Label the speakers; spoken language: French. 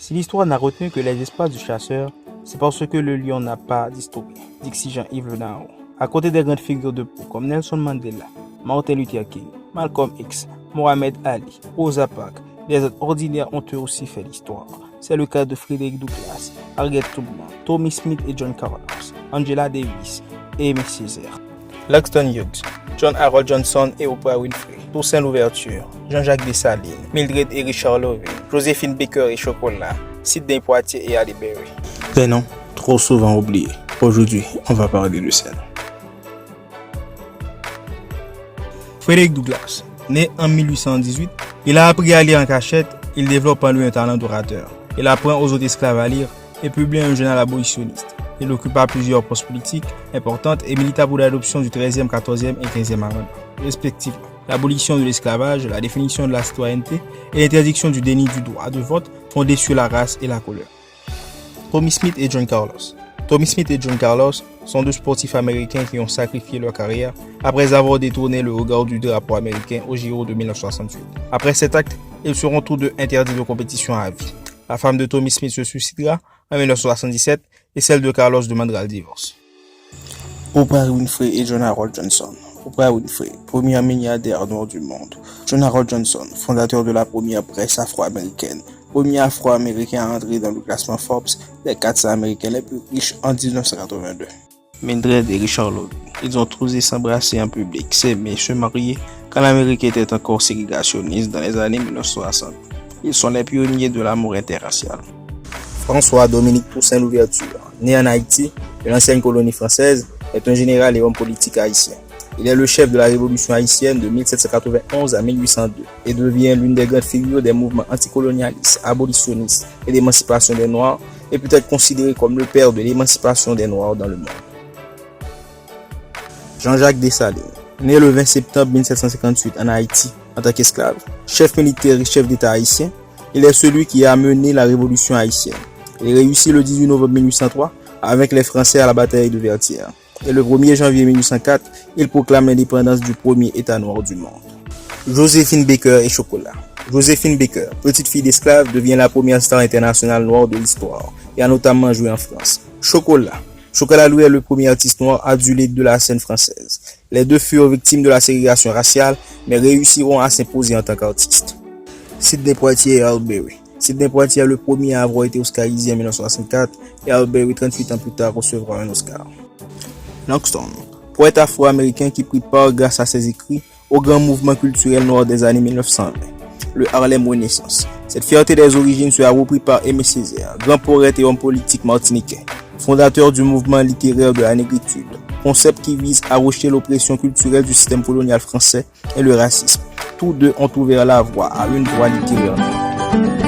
Speaker 1: Si l'histoire n'a retenu que les espaces du chasseur, c'est parce que le lion n'a pas d'histoire, dit Jean-Yves Le Naron. À côté des grandes figures de peau comme Nelson Mandela, Martin Luther King, Malcolm X, Mohamed Ali, Rosa Parks, les autres ordinaires ont eux aussi fait l'histoire. C'est le cas de Frederick Douglass, Harriet Tubman, Tommy Smith et John Carlos, Angela Davis et Aimé Césaire, Langston Hughes, John Harold Johnson et Oprah Winfrey, Toussaint Louverture, Jean-Jacques Dessalines, Mildred et Richard Lovell, Joséphine Baker et Chocolat, Sidney Poitier et Halle Berry.
Speaker 2: Mais non, trop souvent oublié. Aujourd'hui, on va parler de celle.
Speaker 1: Frederick Douglass, né en 1818, il a appris à lire en cachette, il développe en lui un talent d'orateur. Il apprend aux autres esclaves à lire et publie un journal abolitionniste. Il occupa plusieurs postes politiques importantes et milita pour l'adoption du 13e, 14e et 15e amendement, respectivement. L'abolition de l'esclavage, la définition de la citoyenneté et l'interdiction du déni du droit de vote fondé sur la race et la couleur. Tommy Smith et John Carlos. Tommy Smith et John Carlos sont deux sportifs américains qui ont sacrifié leur carrière après avoir détourné le regard du drapeau américain au Giro de 1968. Après cet acte, ils seront tous deux interdits de compétition à vie. La femme de Tommy Smith se suicidera en 1977 et celle de Carlos demandera le divorce.
Speaker 2: Oprah Winfrey et John Harold Johnson. Oprah Winfrey, première milliardaire noire du monde. John Harold Johnson, fondateur de la première presse afro-américaine. Premier afro-américain à entrer dans le classement Forbes des 400 américains les plus riches en 1982.
Speaker 1: Mildred et Richard Lovell, ils ont osé s'embrasser en public, s'aimer, se marier quand l'Amérique était encore ségrégationniste dans les années 1960. Ils sont les pionniers de l'amour interracial. François-Dominique Toussaint Louverture, né en Haïti, de l'ancienne colonie française, est un général et homme politique haïtien. Il est le chef de la révolution haïtienne de 1791 à 1802 et devient l'une des grandes figures des mouvements anticolonialistes, abolitionnistes et d'émancipation des Noirs et peut être considéré comme le père de l'émancipation des Noirs dans le monde. Jean-Jacques Dessalines, né le 20 septembre 1758 en Haïti en tant qu'esclave, chef militaire et chef d'État haïtien, il est celui qui a mené la révolution haïtienne. Il réussit le 18 novembre 1803 avec les Français à la bataille de Vertières. Et le 1er janvier 1804, il proclame l'indépendance du premier État noir du monde. Joséphine Baker et Chocolat. Joséphine Baker, petite fille d'esclave, devient la première star internationale noire de l'histoire et a notamment joué en France. Chocolat Louis est le premier artiste noir adulé de la scène française. Les deux furent victimes de la ségrégation raciale, mais réussiront à s'imposer en tant qu'artistes. Sidney Poitier et Halle Berry. Sidney Poitier est le premier à avoir été oscarisé en 1964 et Halle Berry 38 ans plus tard recevra un Oscar. Langston, poète afro-américain qui prit part grâce à ses écrits au grand mouvement culturel noir des années 1920, le Harlem Renaissance. Cette fierté des origines sera reprise par Aimé Césaire, grand poète et homme politique martiniquais, fondateur du mouvement littéraire de la négritude, concept qui vise à rejeter l'oppression culturelle du système colonial français et le racisme. Tous deux ont ouvert la voie à une voie littéraire.